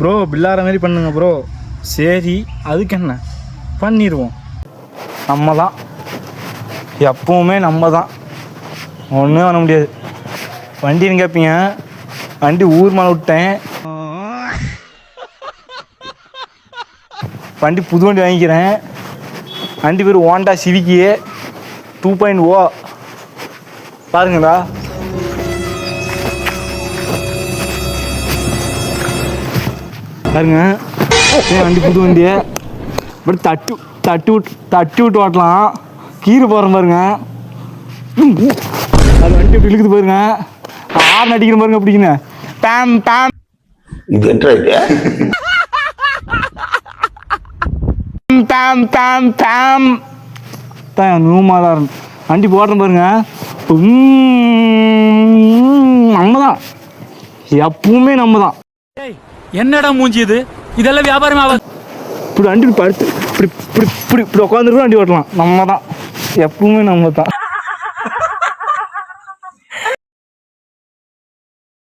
Bro பில்லார மாதிரி பண்ணுங்க bro. சரி அதுக்கு என்ன பண்ணிடுவோம். நம்ம தான் எப்பவுமே, நம்ம தான் ஒன்றும் பண்ண முடியாது. வண்டின்னு கேட்பீங்க, வண்டி ஊர் மேலே விட்டேன். வண்டி புது வண்டி வாங்கிக்கிறேன். வண்டி பேர் ஹோண்டா சிவிக் 2.0 பாருங்களா. பாருங்க வண்டி புது வண்டி. இப்படி தட்டி விட்டு ஓட்டலாம். கீரை போடுற பாருங்க. அது வண்டி இப்படி இழுக்குது பாருங்க. ஆறு அடிக்கிற பாருங்க அப்படிங்கண்ணே. பேம் பேம் இது பேம் பேம் பேம் தான் நூமாதான் வண்டி போடுறேன் பாருங்க. நம்ம தான் எப்பவுமே, நம்ம தான். என்னடா மூஞ்சி இது? இதெல்லாம் வியாபாரம் ஆகாது. இப்படி வண்டி படுத்து இப்படி இப்படி இப்படி இப்படி உட்காந்துருக்கோம். வண்டி ஓட்டலாம். நம்ம தான் எப்பவுமே, நம்ம தான்.